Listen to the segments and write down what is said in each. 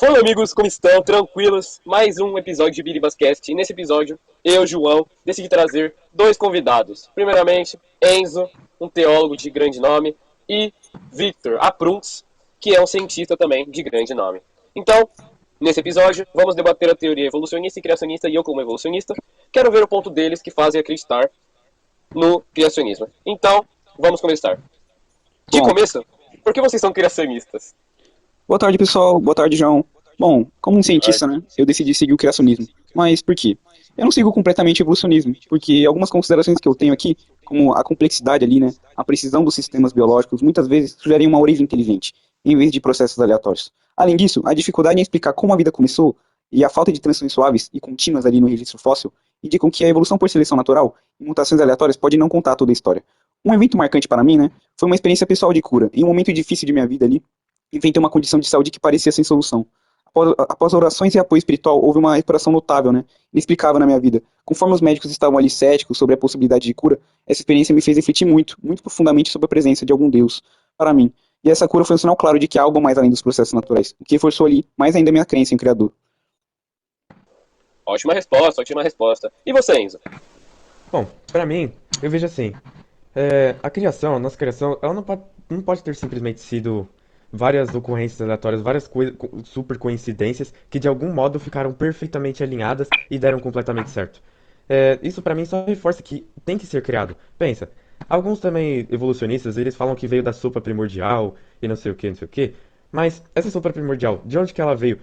Fala amigos, como estão? Tranquilos? Mais um episódio de Biribascast. E nesse episódio, eu, João, decidi trazer dois convidados. Primeiramente, Enzo, um teólogo de grande nome, e Victor Aprunz, que é um cientista também de grande nome. Então, nesse episódio, vamos debater a teoria evolucionista e criacionista, e eu como evolucionista, quero ver o ponto deles que fazem acreditar no criacionismo. Então, vamos começar. De Bom, começo, por que vocês são criacionistas? boa tarde, pessoal. Boa tarde, João. Bom, como um cientista, né, eu decidi seguir o criacionismo. Mas por quê? Eu não sigo completamente o evolucionismo, porque algumas considerações que eu tenho aqui, como a complexidade ali, né, a precisão dos sistemas biológicos, muitas vezes sugerem uma origem inteligente, em vez de processos aleatórios. Além disso, a dificuldade em explicar como a vida começou e a falta de transições suaves e contínuas ali no registro fóssil indicam que a evolução por seleção natural e mutações aleatórias pode não contar toda a história. Um evento marcante para mim, né, foi uma experiência pessoal de cura, em um momento difícil de minha vida ali, enfrentei uma condição de saúde que parecia sem solução. Após orações e apoio espiritual, houve uma recuperação notável, né? Inexplicável na minha vida. Conforme os médicos estavam ali céticos sobre a possibilidade de cura, essa experiência me fez refletir muito, muito profundamente sobre a presença de algum Deus para mim. E essa cura foi um sinal claro de que há algo mais além dos processos naturais, o que reforçou ali mais ainda a minha crença em Criador. Ótima resposta, ótima resposta. E você, Enzo? Bom, pra mim, eu vejo assim, a criação, a nossa criação, ela não pode ter simplesmente sido várias ocorrências aleatórias, várias super coincidências que de algum modo ficaram perfeitamente alinhadas e deram completamente certo. Isso pra mim só reforça que tem que ser criado. Pensa, alguns também evolucionistas, eles falam que veio da sopa primordial e não sei o que, não sei o que, mas essa sopa primordial, de onde que ela veio?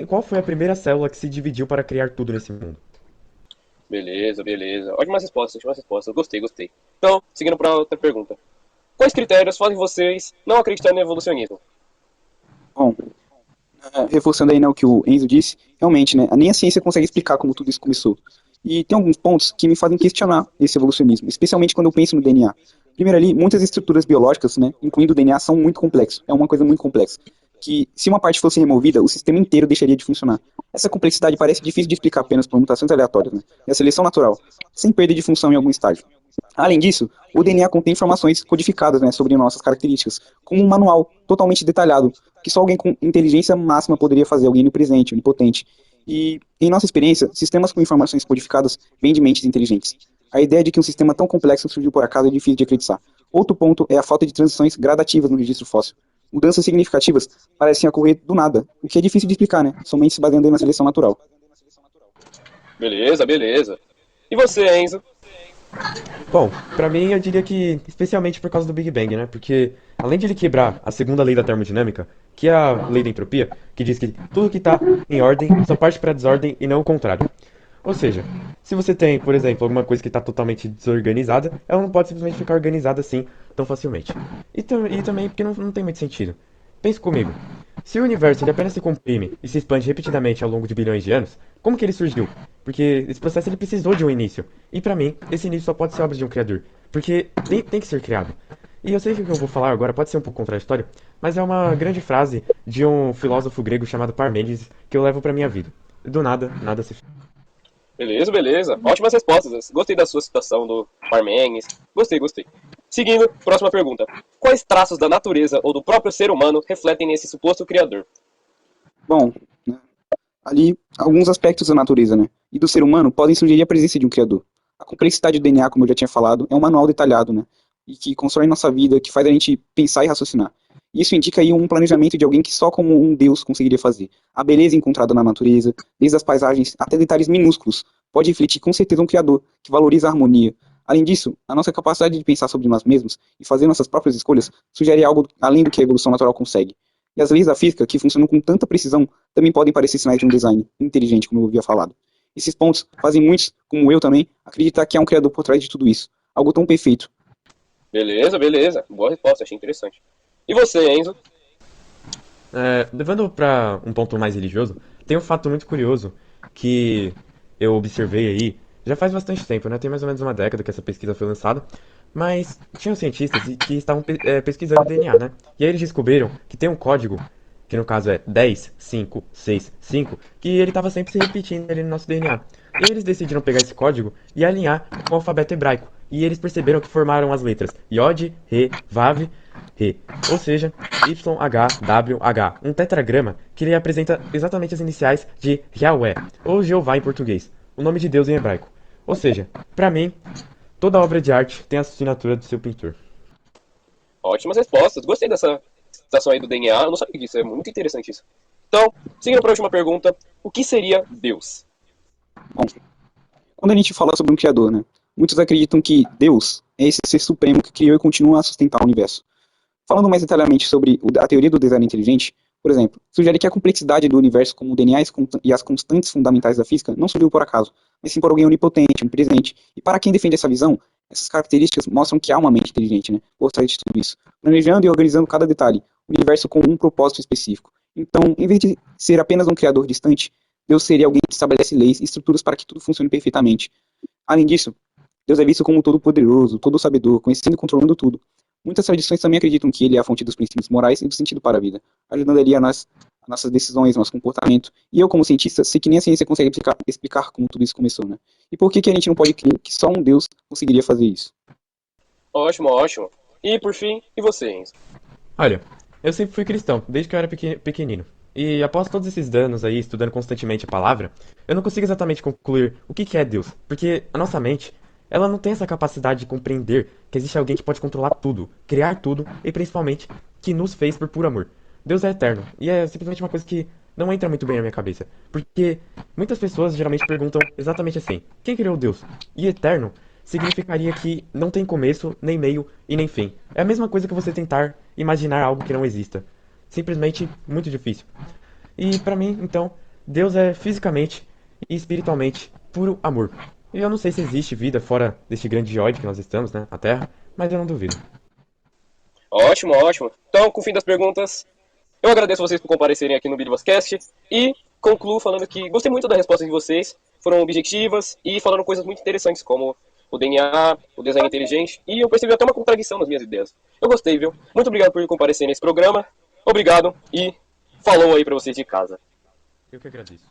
Qual foi a primeira célula que se dividiu para criar tudo nesse mundo? Beleza, beleza. Ótimas respostas, ótimas respostas. Gostei, gostei. Então, seguindo para outra pergunta. Quais critérios fazem vocês não acreditar no evolucionismo? Bom, reforçando aí, né, o que o Enzo disse, realmente, né, nem a ciência consegue explicar como tudo isso começou. E tem alguns pontos que me fazem questionar esse evolucionismo, especialmente quando eu penso no DNA. Primeiro ali, muitas estruturas biológicas, né, incluindo o DNA, são muito complexas. É uma coisa muito complexa. Que se uma parte fosse removida, o sistema inteiro deixaria de funcionar. Essa complexidade parece difícil de explicar apenas por mutações aleatórias, né, e a seleção natural, sem perda de função em algum estágio. Além disso, o DNA contém informações codificadas, né, sobre nossas características, como um manual totalmente detalhado, que só alguém com inteligência máxima poderia fazer, alguém onipresente, onipotente. E, em nossa experiência, sistemas com informações codificadas vêm de mentes inteligentes. A ideia de que um sistema tão complexo surgiu por acaso é difícil de acreditar. Outro ponto é a falta de transições gradativas no registro fóssil. Mudanças significativas parecem ocorrer do nada, o que é difícil de explicar, né? Somente se baseando na seleção natural. Beleza, beleza. E você, Enzo? Bom, pra mim eu diria que especialmente por causa do Big Bang, né? Porque além de ele quebrar a segunda lei da termodinâmica, que é a lei da entropia, que diz que tudo que tá em ordem só parte pra desordem e não o contrário. Ou seja, se você tem, por exemplo, alguma coisa que está totalmente desorganizada, ela não pode simplesmente ficar organizada assim tão facilmente. E também porque não tem muito sentido. Pense comigo. Se o universo ele apenas se comprime e se expande repetidamente ao longo de bilhões de anos, como que ele surgiu? Porque esse processo ele precisou de um início. E pra mim, esse início só pode ser obra de um criador. Porque tem que ser criado. E eu sei que o que eu vou falar agora pode ser um pouco contraditório, mas é uma grande frase de um filósofo grego chamado Parmênides que eu levo pra minha vida. Do nada, nada se fez. Beleza, beleza. Ótimas respostas. Gostei da sua citação do Parmênides. Gostei, gostei. Seguindo, próxima pergunta. Quais traços da natureza ou do próprio ser humano refletem nesse suposto criador? Bom, né, ali, alguns aspectos da natureza, né, e do ser humano podem sugerir a presença de um criador. A complexidade do DNA, como eu já tinha falado, é um manual detalhado, né, e que constrói nossa vida, que faz a gente pensar e raciocinar. Isso indica aí um planejamento de alguém que só como um Deus conseguiria fazer. A beleza encontrada na natureza, desde as paisagens até detalhes minúsculos, pode refletir com certeza um criador que valoriza a harmonia. Além disso, a nossa capacidade de pensar sobre nós mesmos e fazer nossas próprias escolhas sugere algo além do que a evolução natural consegue. E as leis da física, que funcionam com tanta precisão, também podem parecer sinais de um design inteligente, como eu havia falado. Esses pontos fazem muitos, como eu também, acreditar que há um criador por trás de tudo isso. Algo tão perfeito. Beleza, beleza. Boa resposta, achei interessante. E você, Enzo? Levando para um ponto mais religioso, tem um fato muito curioso que eu observei aí, já faz bastante tempo, né? Tem mais ou menos uma década que essa pesquisa foi lançada, mas tinham cientistas que estavam pesquisando DNA, né? E aí eles descobriram que tem um código, que no caso é 10565, que ele estava sempre se repetindo ali no nosso DNA. E eles decidiram pegar esse código e alinhar com o alfabeto hebraico. E eles perceberam que formaram as letras Yod, Re, Vav, Re. Ou seja, YHWH, um tetragrama que ele apresenta exatamente as iniciais de Yahweh, ou Jeová em português, o nome de Deus em hebraico. Ou seja, para mim, toda obra de arte tem a assinatura do seu pintor. Ótimas respostas. Gostei dessa citação aí do DNA. Eu não sabia disso. É muito interessante isso. Então, seguindo para a última pergunta. O que seria Deus? Bom, quando a gente fala sobre um criador, né? Muitos acreditam que Deus é esse ser supremo que criou e continua a sustentar o universo. Falando mais detalhadamente sobre a teoria do design inteligente, por exemplo, sugere que a complexidade do universo, como o DNA e as constantes fundamentais da física, não surgiu por acaso, mas sim por alguém onipotente, onipresente. E para quem defende essa visão, essas características mostram que há uma mente inteligente, né, por trás de tudo isso, planejando e organizando cada detalhe, o universo com um propósito específico. Então, em vez de ser apenas um criador distante, Deus seria alguém que estabelece leis e estruturas para que tudo funcione perfeitamente. Além disso, Deus é visto como todo-poderoso, todo-sabedor, conhecendo e controlando tudo. Muitas tradições também acreditam que ele é a fonte dos princípios morais e do sentido para a vida, ajudando ali a nossas decisões, nosso comportamento. E eu, como cientista, sei que nem a ciência consegue explicar como tudo isso começou, né? E por que a gente não pode crer que só um Deus conseguiria fazer isso? Ótimo, ótimo. E por fim, e você, Enzo? Olha, eu sempre fui cristão, desde que eu era pequenino. E após todos esses anos aí, estudando constantemente a palavra, eu não consigo exatamente concluir o que é Deus. Porque a nossa mente, ela não tem essa capacidade de compreender que existe alguém que pode controlar tudo, criar tudo e principalmente que nos fez por puro amor. Deus é eterno e é simplesmente uma coisa que não entra muito bem na minha cabeça. Porque muitas pessoas geralmente perguntam exatamente assim: quem criou Deus? E eterno significaria que não tem começo, nem meio e nem fim. É a mesma coisa que você tentar imaginar algo que não exista. Simplesmente muito difícil. E pra mim, então, Deus é fisicamente e espiritualmente puro amor. E eu não sei se existe vida fora deste grande geóide que nós estamos, né, a Terra, mas eu não duvido. Ótimo, ótimo. Então, com o fim das perguntas, eu agradeço vocês por comparecerem aqui no Bilibascast e concluo falando que gostei muito da resposta de vocês, foram objetivas e falaram coisas muito interessantes, como o DNA, o design inteligente, e eu percebi até uma contradição nas minhas ideias. Eu gostei, viu? Muito obrigado por comparecer nesse programa, obrigado e falou aí pra vocês de casa. Eu que agradeço.